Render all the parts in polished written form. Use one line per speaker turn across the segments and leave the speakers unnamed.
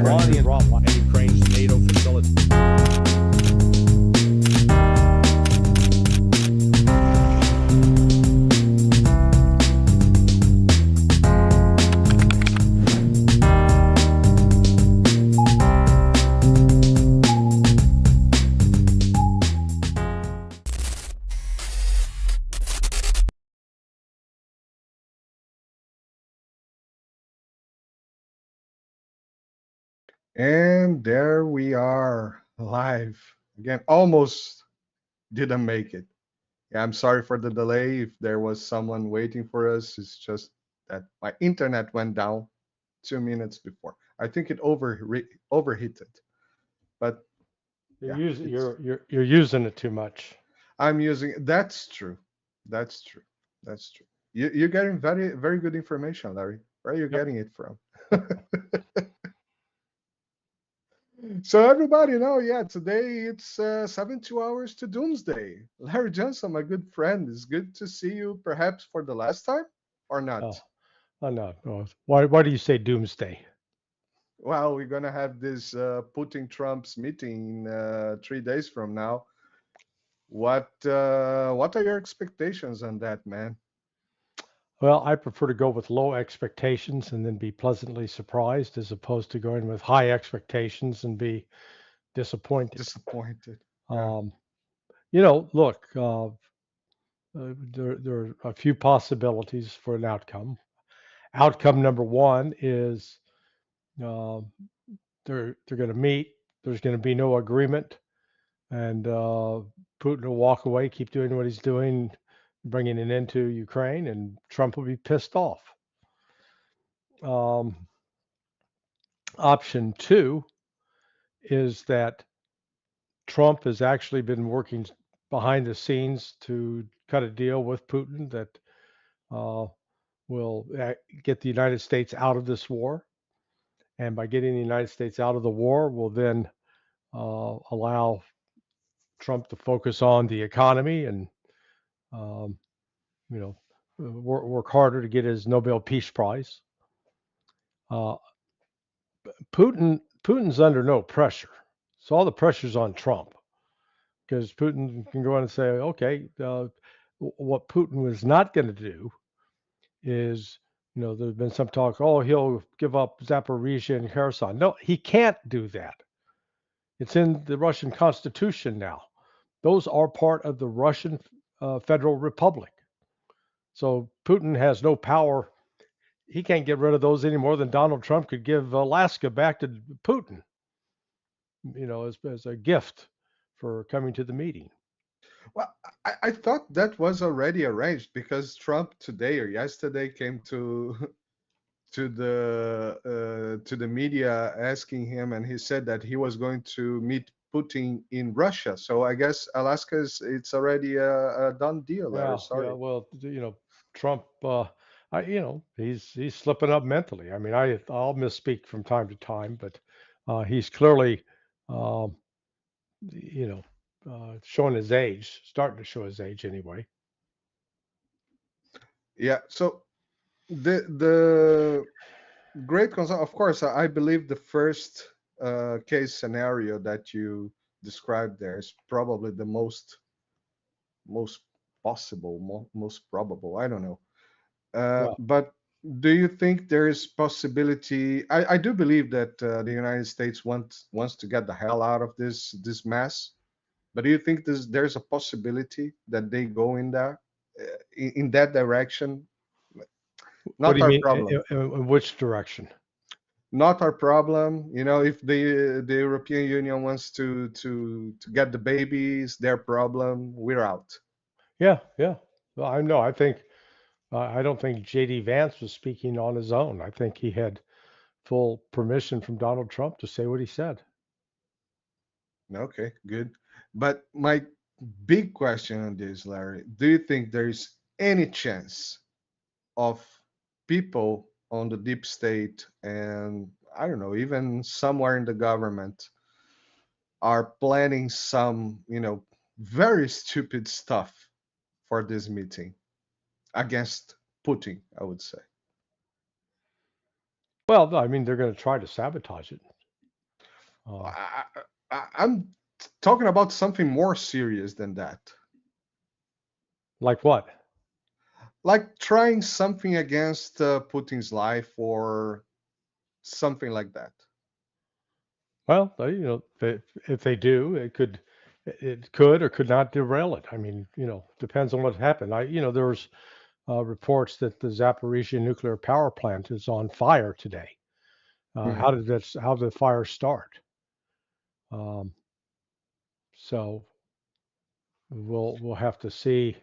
Iranian and Ukraine's NATO facility.
And there we are, live again. Almost didn't make it. Yeah, I'm sorry for the delay. If there was someone waiting for us, it's just that my internet went down 2 minutes before. I think it overheated. But
You're
yeah,
using you're using it too much.
I'm using. That's true. That's true. That's true. You're getting very good information, Larry. Where are you
Yep.
getting it from? So everybody know, yeah, today it's 72 hours to Doomsday. Larry Johnson, my good friend, it's good to see you perhaps for the last time or not.
Oh no. Oh, why do you say doomsday?
Well, we're gonna have this Putin Trump's meeting 3 days from now. What are your expectations on that, man?
Well, I prefer to go with low expectations and then be pleasantly surprised as opposed to going with high expectations and be disappointed.
Disappointed. Yeah.
Look, there are a few possibilities for an outcome. Outcome number one is uh, they're going to meet. There's going to be no agreement, and Putin will walk away, keep doing what he's doing, bringing it into Ukraine, and Trump will be pissed off. Option two is that Trump has actually been working behind the scenes to cut a deal with Putin that will get the United States out of this war. And by getting the United States out of the war, will then allow Trump to focus on the economy and, work harder to get his Nobel Peace Prize. Putin's under no pressure. So all the pressure's on Trump because Putin can go on and say, okay, what Putin was not going to do is, there's been some talk, he'll give up Zaporizhia and Kherson. No, he can't do that. It's in the Russian Constitution now. Those are part of the Russian Federal Republic. So Putin has no power. He can't get rid of those any more than Donald Trump could give Alaska back to Putin, as a gift for coming to the meeting.
Well, I thought that was already arranged because Trump today or yesterday came to the media asking him, and he said that he was going to meet Putin in Russia. So I guess Alaska it's already a done deal. Larry. Sorry.
Yeah, well, Trump, he's slipping up mentally. I mean, I'll misspeak from time to time, but he's clearly, showing his age, starting to show his age anyway.
Yeah. So the great concern, of course, I believe the first case scenario that you described there is probably the most possible, most probable. I don't know. But do you think there is possibility? I do believe that the United States wants to get the hell out of this mess. But do you think there's a possibility that they go in that direction?
What
Not
do you
our
mean?
problem.
In which direction?
Not our problem. If the European Union wants to get the babies, their problem. We're out.
Yeah. Well, I know. I don't think J.D. Vance was speaking on his own. I think he had full permission from Donald Trump to say what he said.
Okay, good. But my big question on this, Larry, do you think there is any chance of people on the deep state and I don't know, even somewhere in the government are planning some, very stupid stuff for this meeting against Putin, I would say?
Well, I mean, they're going to try to sabotage it. Uh,
I'm talking about something more serious than that,
like what?
like trying something against Putin's life or something like that.
Well, if they do, it could or could not derail it. I mean, depends on what happened. There was reports that the Zaporizhia nuclear power plant is on fire today.
Mhm.
How did the fire start? Um, so we'll have to see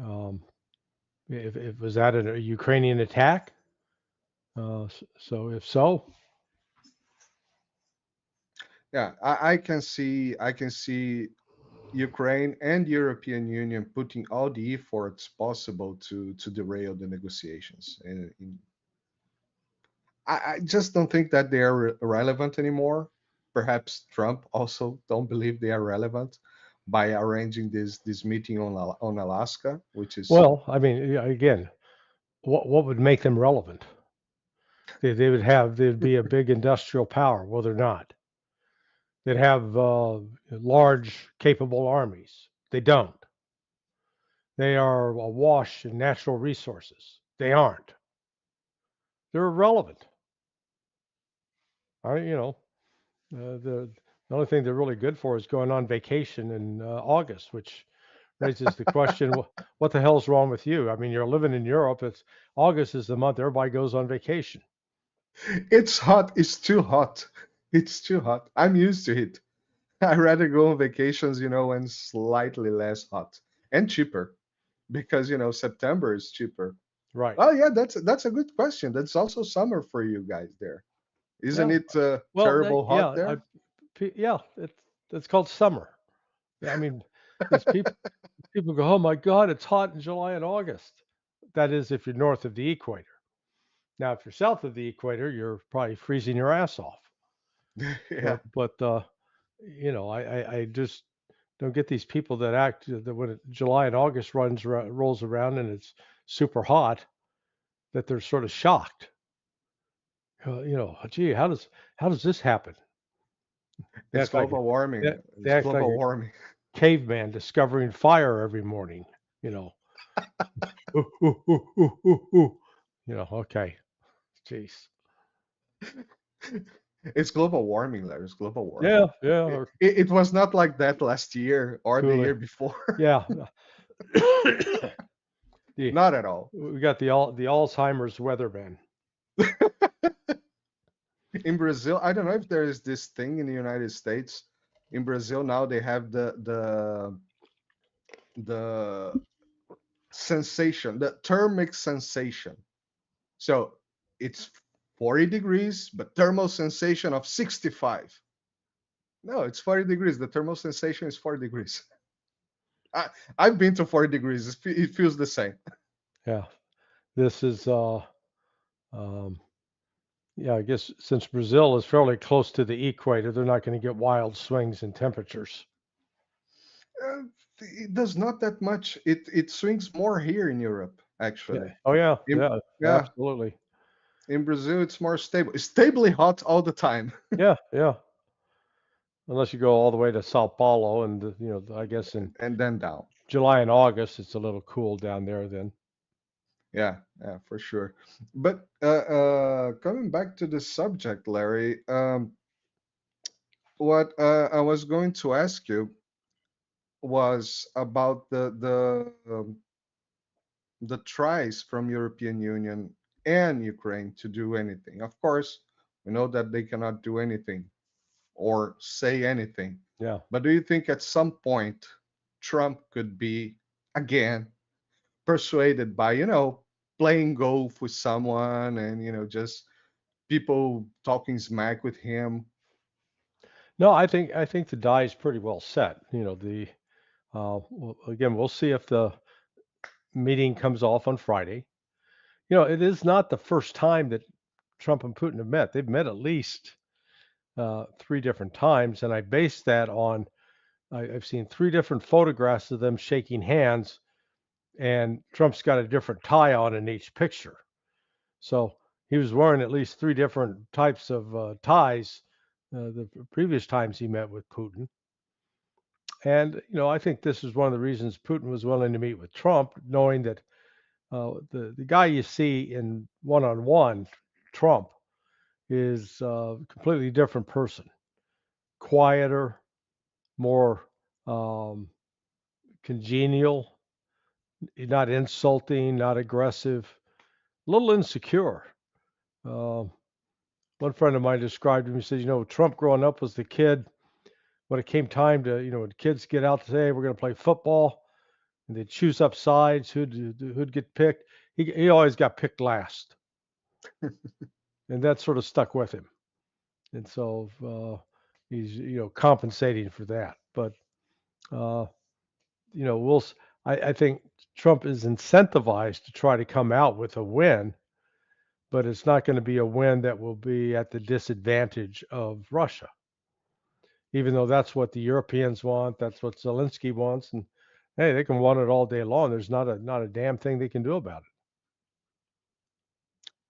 um, if was that a Ukrainian attack. So if so,
Yeah, I can see Ukraine and European Union putting all the efforts possible to derail the negotiations. I just don't think that they are relevant anymore. Perhaps Trump also don't believe they are relevant by arranging this meeting on Alaska, which is
well, I mean, yeah, again, what would make them relevant? They'd be a big industrial power. Well, they're not. They'd have large, capable armies. They don't. They are awash in natural resources. They aren't. They're irrelevant. The only thing they're really good for is going on vacation in August, which raises the question: what the hell's wrong with you? I mean, you're living in Europe. It's August is the month everybody goes on vacation.
it's hot. It's too hot. It's too hot. I'm used to it. I rather go on vacations, when slightly less hot and cheaper, because September is cheaper.
Right.
Oh yeah, that's a good question. That's also summer for you guys there. Isn't
Yeah.
it
Well,
terrible hot
yeah.
there?
Yeah. It's called summer. Yeah, I mean, these people go, oh my God, it's hot in July and August. That is if you're north of the equator. Now, if you're south of the equator, you're probably freezing your ass off.
Yeah.
I just don't get these people that act that when July and August rolls around and it's super hot, that they're sort of shocked. Gee, how does this happen? They
It's
act like
global warming.
they
It's
act like
global
a
warming.
caveman discovering fire every morning. You know, ooh, ooh, ooh, ooh, ooh, ooh. Okay, jeez.
It's global warming, Larry. It's global
Yeah,
warming.
yeah,
It,
or
it, it was not like that last year or the
cooling.
year before.
Yeah. the,
Not at all.
we got the Alzheimer's weatherman.
In Brazil, I don't know if there is this thing in the United States. In Brazil now they have the sensation, the thermic sensation. So it's 40 degrees, but thermal sensation of 65. No, it's 40 degrees. The thermal sensation is 40 degrees. I, I've been to 40 degrees. It feels the same.
Yeah, this is um, yeah. I guess since Brazil is fairly close to the equator, they're not going to get wild swings in temperatures.
Uh, it does not that much. It swings more here in Europe,
Yeah.
actually.
Oh yeah.
In,
Yeah.
yeah,
Absolutely.
in Brazil it's more stable. It's stably hot all the time.
Yeah. Yeah. Unless you go all the way to Sao Paulo, and I guess in
And then down.
July and August it's a little cool down there. Then.
Yeah, for sure. But coming back to the subject, Larry, what I was going to ask you was about the tries from European Union and Ukraine to do anything. Of course, we know that they cannot do anything or say anything.
Yeah.
But do you think at some point Trump could be again persuaded by, playing golf with someone and, just people talking smack with him?
No, I think the die is pretty well set. Again, we'll see if the meeting comes off on Friday. It is not the first time that Trump and Putin have met. They've met at least three different times, and I base that on I've seen three different photographs of them shaking hands, and Trump's got a different tie on in each picture. So he was wearing at least three different types of ties the previous times he met with Putin. And I think this is one of the reasons Putin was willing to meet with Trump, knowing that the guy you see in one-on-one, Trump, is a completely different person, quieter, more congenial, not insulting, not aggressive, a little insecure. One friend of mine described him. He said, Trump growing up was the kid. When it came time to, when kids get out to say, hey, we're going to play football, and they'd choose up sides, who'd get picked. He always got picked last, and that sort of stuck with him. And so he's compensating for that. But I think Trump is incentivized to try to come out with a win, but it's not going to be a win that will be at the disadvantage of Russia. Even though that's what the Europeans want, that's what Zelensky wants, and hey, they can want it all day long. There's not a damn thing they can do about it.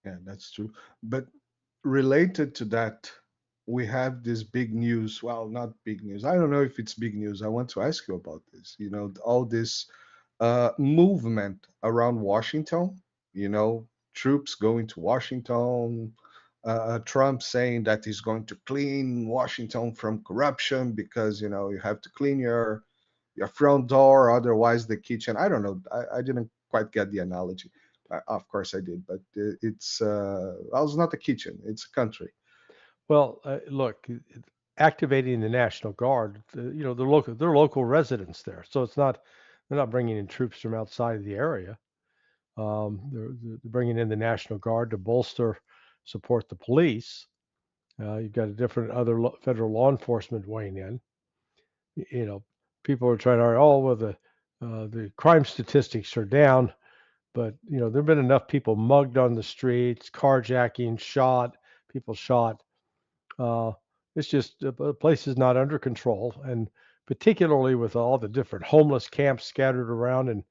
Yeah, that's true. But related to that, we have this big news. Well, not big news. I don't know if it's big news. I want to ask you about this. All this movement around Washington. Troops going to Washington. Trump saying that he's going to clean Washington from corruption because you have to clean your front door, otherwise the kitchen. I don't know. I didn't quite get the analogy. Of course I did, but it's not a kitchen; it's a country.
Well, look, activating the National Guard. They're local residents there, so they're not bringing in troops from outside of the area. They're bringing in the National Guard to support the police. You've got a different other federal law enforcement weighing in. People are trying to argue, well, the crime statistics are down, but there've been enough people mugged on the streets, carjacking, people shot. It's just the place is not under control, and particularly with all the different homeless camps scattered around in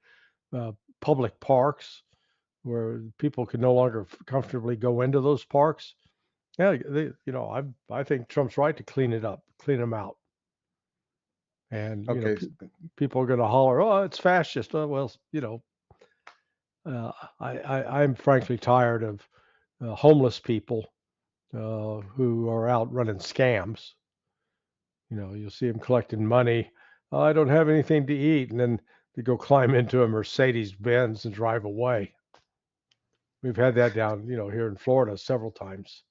public parks where people can no longer comfortably go into those parks. Yeah, I think Trump's right to clean it up, clean them out. And
Okay.
people are going to holler, "Oh, it's fascist." Oh, well, I'm frankly tired of homeless people who are out running scams. You'll see them collecting money. "Oh, I don't have anything to eat," and then they go climb into a Mercedes Benz and drive away. We've had that down, here in Florida several times.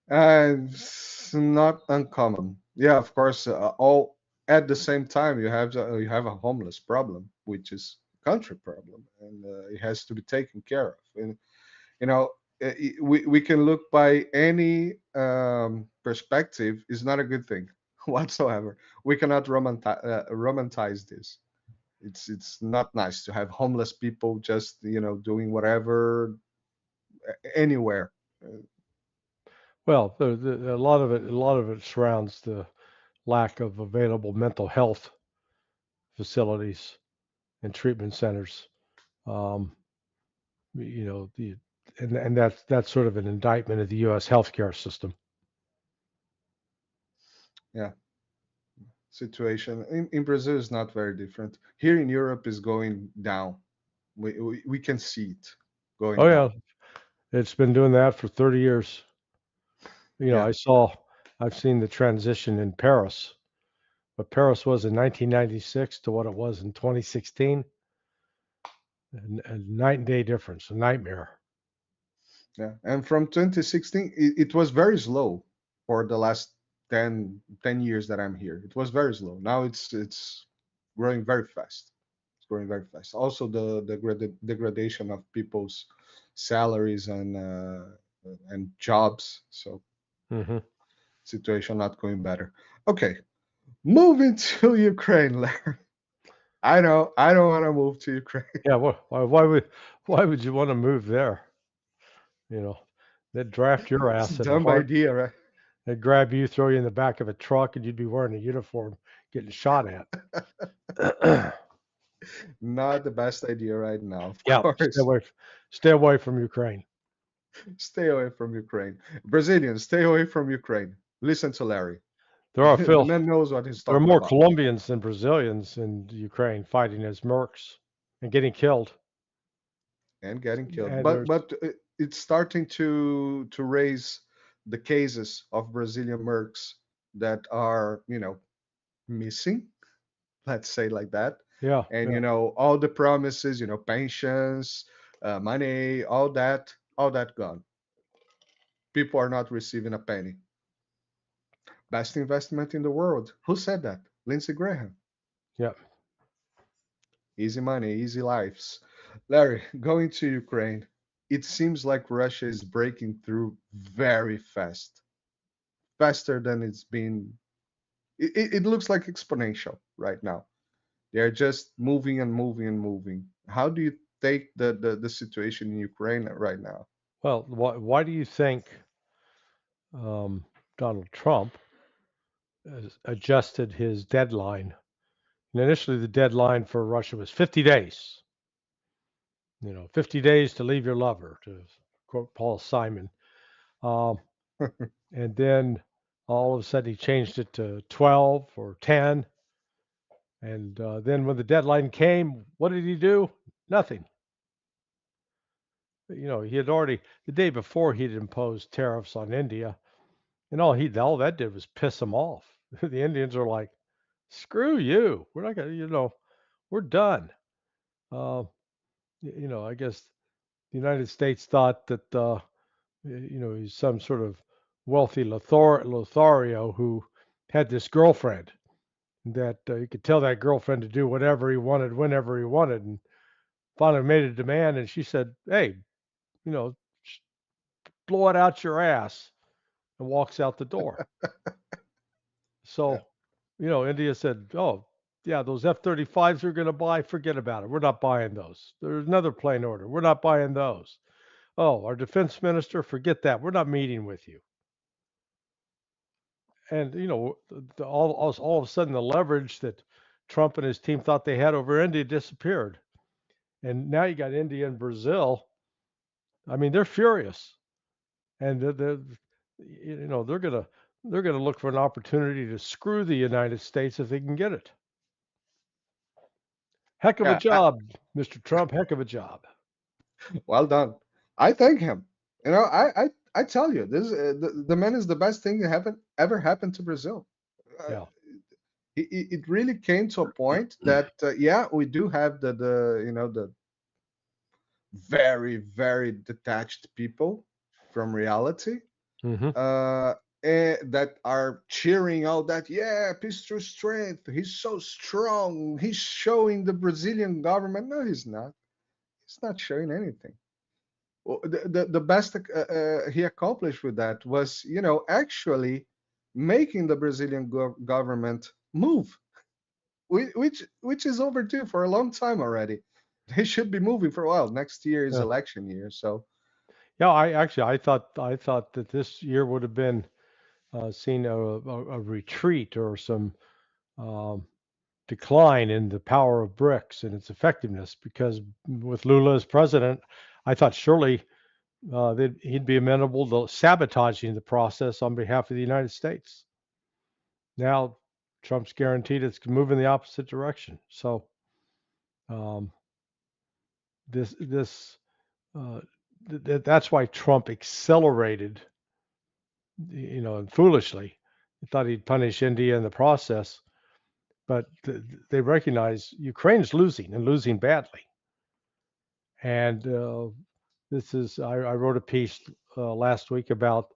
It's not uncommon. Yeah, of course. All at the same time, you have a homeless problem, which is a country problem, and it has to be taken care of. And we can look by any perspective. It's not a good thing whatsoever. We cannot romanticize this. It's not nice to have homeless people just doing whatever anywhere.
Well, a lot of it surrounds the lack of available mental health facilities and treatment centers. And that's sort of an indictment of the U.S. healthcare system.
Yeah. Situation in Brazil is not very different. Here in Europe is going down. We can see it going
Oh
down.
yeah, it's been doing that for 30 years.
Yeah.
I've seen the transition in Paris. What Paris was in 1996 to what it was in 2016. A night and day difference, a nightmare.
Yeah. And from 2016, it was very slow for the last 10 years that I'm here. It was very slow. Now it's growing very fast. It's growing very fast. Also, the degradation of people's salaries and jobs. So
Mm-hmm.
situation not going better. Okay, moving to Ukraine, Larry. I know I don't want to move to Ukraine.
Yeah, why would you want to move there? They'd draft your
It's a
ass in a
dumb
heart.
idea, right?
They'd grab you, throw you in the back of a truck, and you'd be wearing a uniform, getting shot at.
Not the best idea right now, of
Yeah,
course.
stay away from Ukraine.
Stay away from Ukraine. Brazilians, stay away from Ukraine. Listen to Larry.
There are
The man knows what he's
there are
talking
more
about.
Colombians than Brazilians in Ukraine fighting as mercs and getting killed.
And getting killed.
And
But it's starting to raise the cases of Brazilian mercs that are, missing, let's say like that.
yeah,
And
yeah.
all the promises, pensions, money, all that gone. People are not receiving a penny. Best investment in the world. Who said that? Lindsey Graham.
Yeah.
Easy money, easy lives. Larry, going to Ukraine, it seems like Russia is breaking through very fast, faster than it's been. It looks like exponential right now. They're just moving and moving and moving. How do you take the situation in Ukraine right now?
Well, why do you think Donald Trump has adjusted his deadline? And initially, the deadline for Russia was 50 days. 50 days to leave your lover, to quote Paul Simon. And then all of a sudden he changed it to 12 or 10. And then when the deadline came, what did he do? Nothing. He had already, the day before, he'd imposed tariffs on India. And all that did was piss them off. The Indians are like, screw you. We're not going to, we're done. I guess the United States thought that, he's some sort of wealthy Lothario who had this girlfriend that he could tell that girlfriend to do whatever he wanted, whenever he wanted. And finally made a demand. And she said, hey, blow it out your ass, and walks out the door. So, India said, oh, yeah, those F-35s we're going to buy, forget about it. We're not buying those. There's another plane order. We're not buying those. Oh, our defense minister, forget that. We're not meeting with you. And, all of a sudden the leverage that Trump and his team thought they had over India disappeared. And now you got India and Brazil. I mean, they're furious. And they're going to look for an opportunity to screw the United States if they can get it. Heck of a job, Mr. Trump. Heck of a job.
Well done. I thank him. I tell you, this the man is the best thing that ever happened to Brazil.
Yeah.
It really came to a point that we do have the very, very detached people from reality.
Mm-hmm.
That are cheering out that, peace through strength. He's so strong. He's showing the Brazilian government. No, he's not. He's not showing anything. The best he accomplished with that was, actually making the Brazilian government move, which is overdue for a long time already. They should be moving for a while. Next year is election year, so.
Yeah, I thought that this year would have been seen a retreat or some decline in the power of BRICS and its effectiveness, because with Lula as president, I thought surely that he'd be amenable to sabotaging the process on behalf of the United States. Now Trump's guaranteed it's moving the opposite direction. So that's why Trump accelerated, and foolishly. He thought he'd punish India in the process, but they recognize Ukraine's losing and losing badly. And I wrote a piece last week about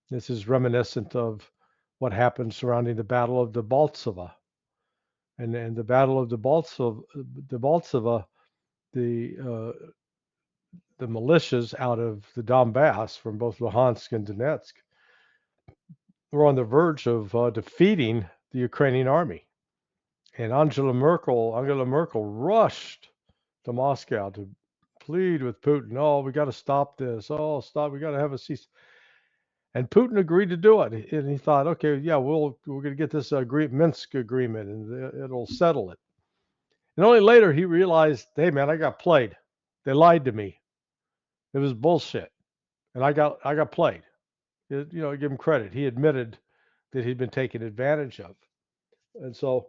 this is reminiscent of what happened surrounding the Battle of Debaltseve. And the Battle of Debaltseve, the militias out of the Donbass from both Luhansk and Donetsk were on the verge of defeating the Ukrainian army. And Angela Merkel rushed to Moscow to plead with Putin. Oh, we got to stop this. Oh, stop. We got to have a cease. And Putin agreed to do it. And he thought, okay, yeah, we're going to get this Minsk agreement and it'll settle it. And only later he realized, hey, man, I got played. They lied to me. It was bullshit. And I got played. Give him credit. He admitted that he'd been taken advantage of. And so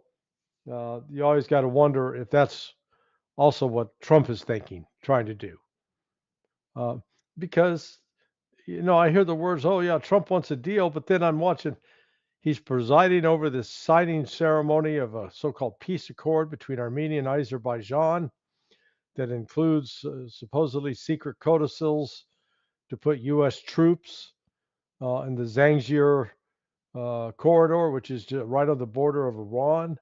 you always got to wonder if that's also what Trump is thinking, trying to do. Because, I hear the words, oh, yeah, Trump wants a deal, but then I'm watching, he's presiding over this signing ceremony of a so-called peace accord between Armenia and Azerbaijan that includes supposedly secret codicils to put U.S. troops in the Zangezur corridor, which is just right on the border of Iran.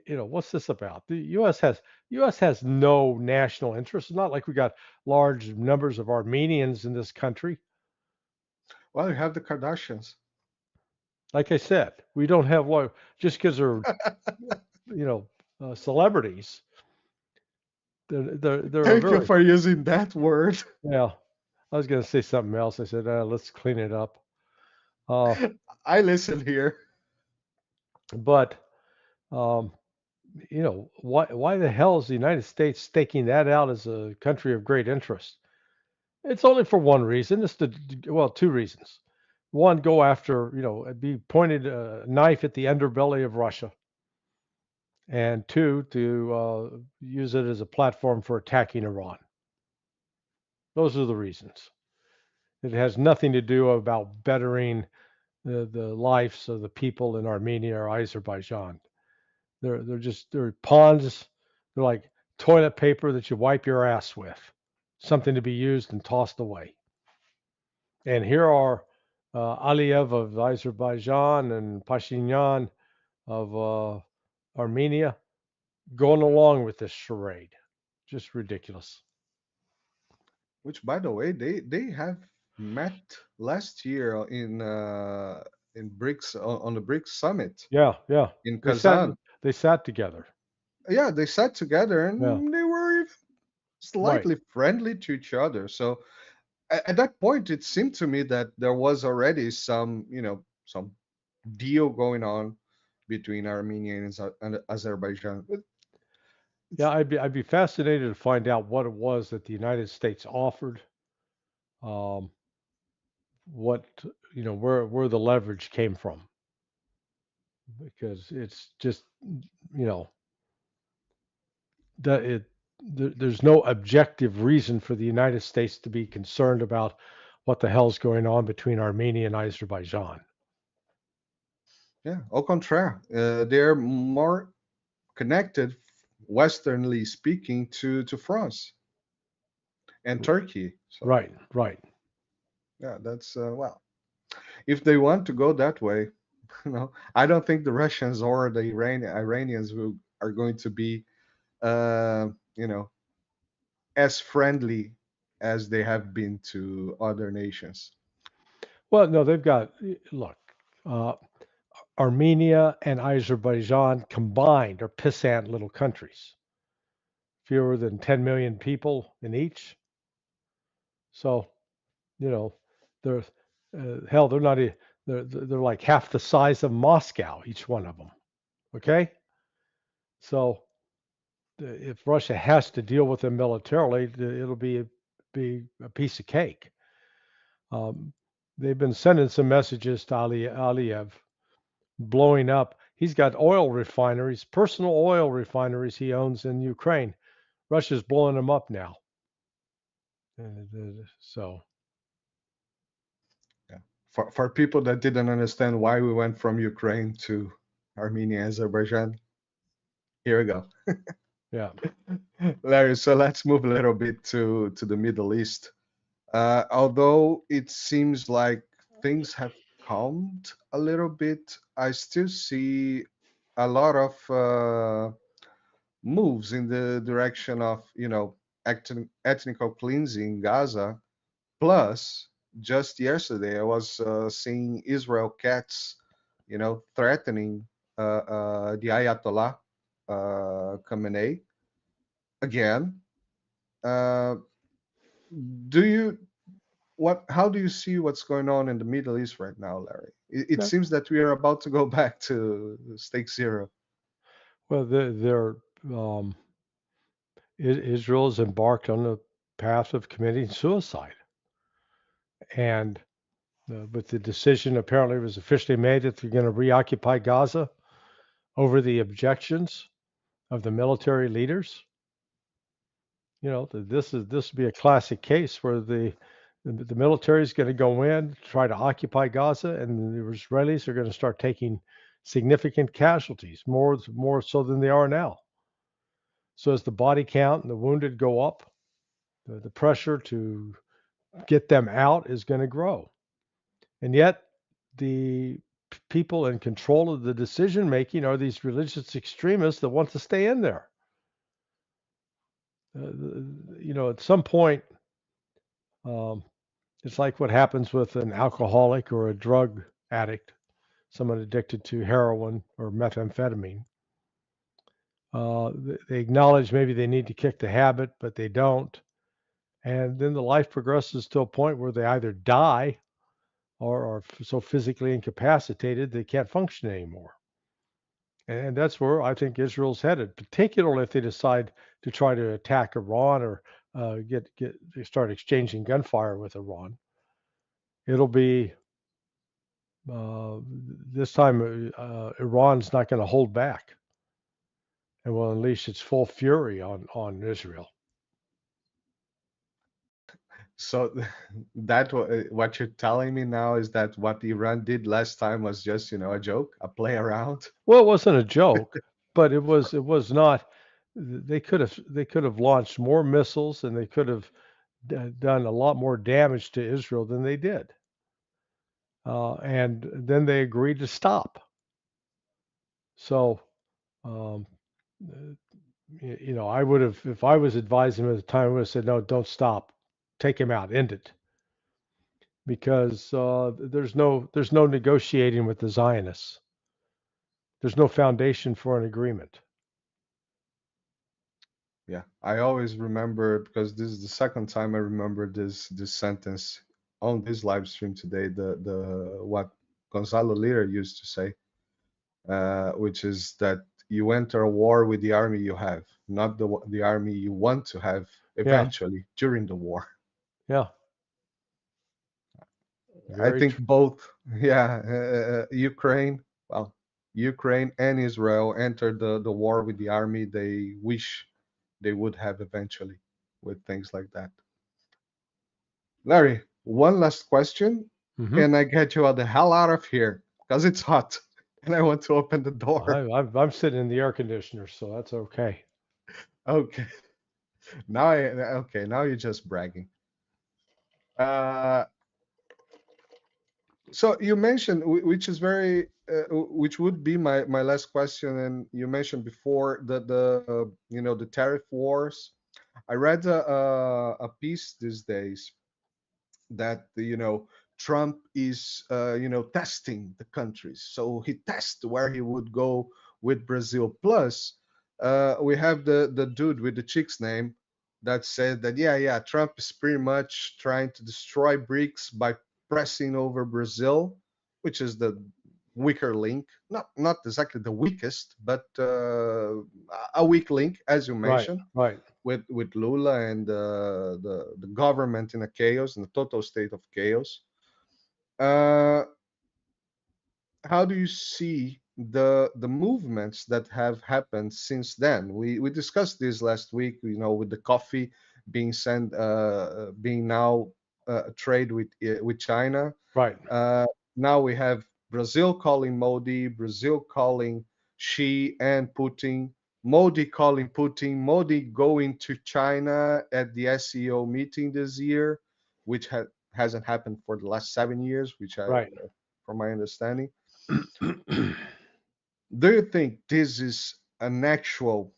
What's this about? The U.S. has no national interest. It's not like we got large numbers of Armenians in this country.
Well, you have the Kardashians.
Like I said, we don't have just because they're celebrities. They're
Thank
very,
you for using that word.
yeah. I was going to say something else. I said, let's clean it up.
I listen here.
But why the hell is the United States staking that out as a country of great interest? It's only for one reason. It's two reasons. One, go after, be pointed a knife at the underbelly of Russia. And two, to use it as a platform for attacking Iran. Those are the reasons. It has nothing to do about bettering the lives of the people in Armenia or Azerbaijan. They're pawns. They're like toilet paper that you wipe your ass with, something to be used and tossed away. And here are Aliyev of Azerbaijan and Pashinyan of Armenia going along with this charade. Just ridiculous.
Which, by the way, they have met last year in BRICS on the BRICS summit.
Yeah.
In Kazan.
They sat together.
Yeah, they sat together and they were slightly
Right.
friendly to each other. So at that point, it seemed to me that there was already some deal going on between Armenia and Azerbaijan.
Yeah, I'd be fascinated to find out what it was that the United States offered. What where the leverage came from, because it's just there's no objective reason for the United States to be concerned about what the hell's going on between Armenia and Azerbaijan.
Yeah, au contraire, they're more connected, Westernly speaking, to France and Turkey. So,
Right.
yeah, that's well, if they want to go that way, I don't think the Russians or the Iranians are going to be, as friendly as they have been to other nations.
Well, no, they've got, look, Armenia and Azerbaijan combined are pissant little countries, fewer than 10 million people in each. So, they're hell, they're not, they're like half the size of Moscow, each one of them. Okay. So if Russia has to deal with them militarily, it'll be a piece of cake. They've been sending some messages to Aliyev, blowing up. He's got oil refineries, personal oil refineries he owns in Ukraine. Russia's blowing them up now. So,
yeah. For people that didn't understand why we went from Ukraine to Armenia and Azerbaijan, here we go.
Yeah.
Larry, so let's move a little bit to the Middle East. Although it seems like things have calmed a little bit, I still see a lot of moves in the direction of, ethnical cleansing Gaza. Plus, just yesterday, I was seeing Israel cats, threatening the Ayatollah Khamenei again. How do you see what's going on in the Middle East right now, Larry? It seems that we are about to go back to stake zero.
Well, Israel's embarked on the path of committing suicide, and But the decision apparently was officially made that they're going to reoccupy Gaza over the objections of the military leaders. This would be a classic case where the military is going to go in, try to occupy Gaza, and the Israelis are going to start taking significant casualties, more so than they are now. So as the body count and the wounded go up, the pressure to get them out is going to grow. And yet, the people in control of the decision making are these religious extremists that want to stay in there. At some point, it's like what happens with an alcoholic or a drug addict, someone addicted to heroin or methamphetamine. They acknowledge maybe they need to kick the habit, but they don't. And then the life progresses to a point where they either die or are so physically incapacitated they can't function anymore. And that's where I think Israel's headed, particularly if they decide to try to attack Iran or start exchanging gunfire with Iran. It'll be this time Iran's not going to hold back and will unleash its full fury on Israel.
So that what you're telling me now is that what Iran did last time was just, a joke, a play around.
Well, it wasn't a joke, but it was not. They could have launched more missiles and they could have done a lot more damage to Israel than they did. And then they agreed to stop. So, I would have, if I was advising him at the time, I would have said, no, don't stop, take him out, end it, because there's no negotiating with the Zionists. There's no foundation for an agreement.
Yeah, I always remember, because this is the second time I remember this sentence on this live stream today. The what Gonzalo Lira used to say, which is that you enter a war with the army you have, not the army you want to have eventually during the war.
Yeah.
I think both, Ukraine and Israel entered the war with the army they wish they would have eventually, with things like that. Larry, one last question. Can I get you the hell out of here? Because it's hot and I want to open the door.
I'm sitting in the air conditioner, so that's okay.
Okay. Now you're just bragging. So you mentioned, which is very, which would be my last question, and you mentioned before the tariff wars. I read a piece these days that Trump is testing the countries, so he tests where he would go with Brazil. Plus, we have the dude with the chick's name that said that Trump is pretty much trying to destroy BRICS by pressing over Brazil, which is the weaker link, not exactly the weakest, but a weak link, as you mentioned,
right.
with Lula and the government in a chaos, in a total state of chaos. How do you see the movements that have happened since then? We discussed this last week, with the coffee being sent, being now trade with China.
Right.
Now we have Brazil calling Modi, Brazil calling Xi and Putin, Modi calling Putin, Modi going to China at the SEO meeting this year, which hasn't happened for the last 7 years, from my understanding. Do you think this is an actual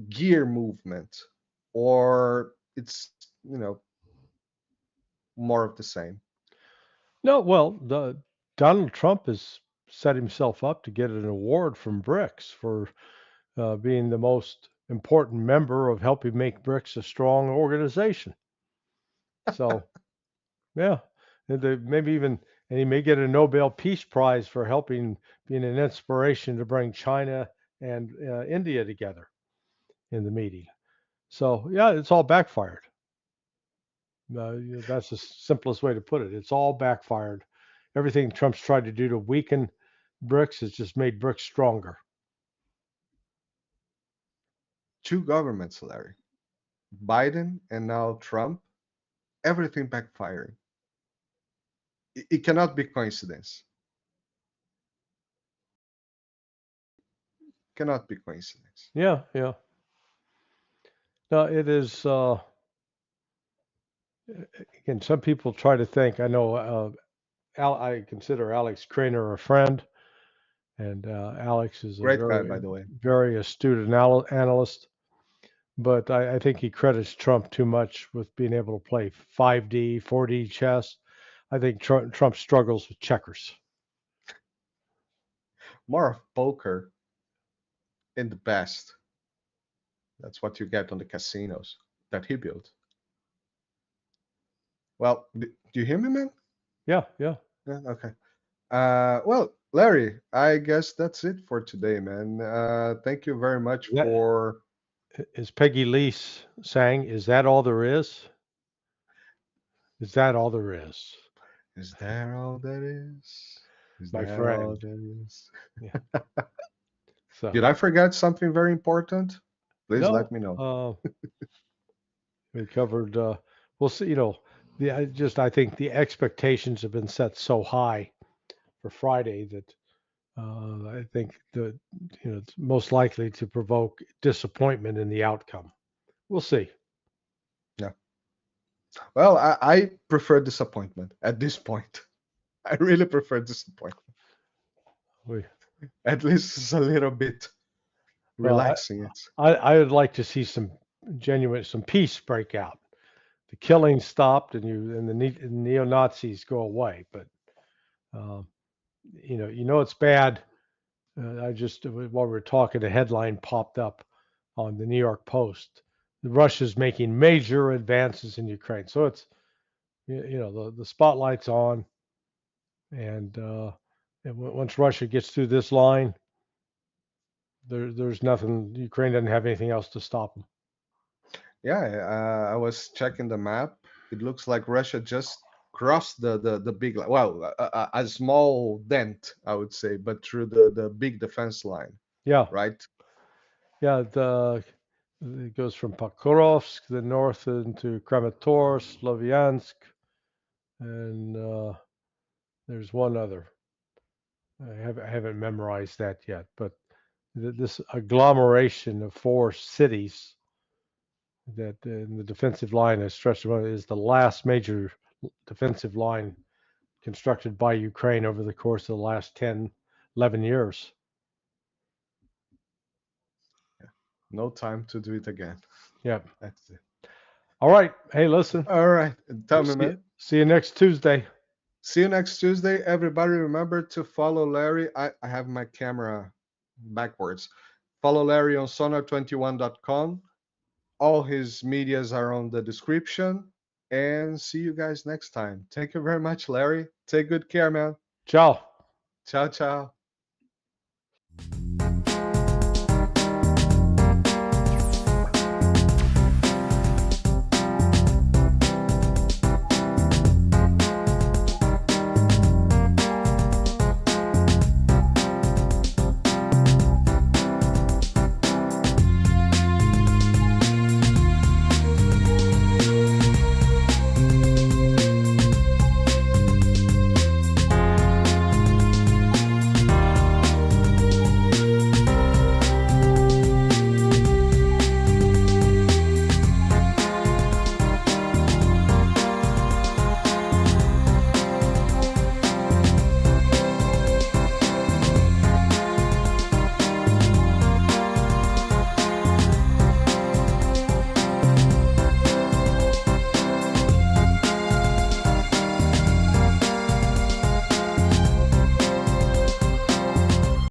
gear movement, or it's more of the same?
No, well, Donald Trump has set himself up to get an award from BRICS for being the most important member of helping make BRICS a strong organization. So, yeah, and maybe even, and he may get a Nobel Peace Prize for helping, being an inspiration to bring China and India together in the meeting. So, yeah, it's all backfired. That's the simplest way to put it. It's all backfired. Everything Trump's tried to do to weaken BRICS has just made BRICS stronger.
Two governments, Larry. Biden and now Trump. Everything backfiring. It cannot be coincidence. Cannot be coincidence.
Yeah, yeah. No, it is. Again, some people try to think. I know. I consider Alex Craner a friend, and Alex is a
Great guy, by the way.
very astute analyst. But I think he credits Trump too much with being able to play 5D, 4D chess. I think Trump struggles with checkers.
More of poker in the best. That's what you get on the casinos that he built. Well, do you hear me, man?
Yeah, yeah.
Yeah, okay. Well, Larry, I guess that's it for today, man. Thank you very much for.
As Peggy Lee sang, is that all there is? Is that all there is?
Is there all there is? Is
My
there
friend.
all there is?
Yeah. So,
Did I forget something very important? Please
no,
let me know.
we covered. We'll see. I think the expectations have been set so high for Friday that I think that it's most likely to provoke disappointment in the outcome. We'll see.
Yeah. Well, I prefer disappointment at this point. I really prefer disappointment. At least it's a little bit relaxing.
I would like to see some peace break out. The killing stopped, and the neo-Nazis go away. But it's bad. While we're talking, a headline popped up on the New York Post. Russia's making major advances in Ukraine. So it's the spotlight's on, and once Russia gets through this line, there's nothing. Ukraine doesn't have anything else to stop them.
Yeah, I was checking the map. It looks like Russia just crossed the big line. Well, a small dent, I would say, but through the big defense line.
Yeah.
Right.
Yeah. It goes from Pokrovsk, the north, into Kramatorsk, Sloviansk, and there's one other. I haven't memorized that yet, but this agglomeration of 4 cities that in the defensive line is stretched is the last major defensive line constructed by Ukraine over the course of the last 10, 11 years.
No time to do it again.
Yep.
That's it.
All right. Hey, listen.
All right. Tell me, man.
See you next Tuesday.
See you next Tuesday. Everybody remember to follow Larry. I have my camera backwards. Follow Larry on sonar21.com. All his medias are on the description. And see you guys next time. Thank you very much, Larry. Take good care, man.
Ciao.
Ciao, ciao.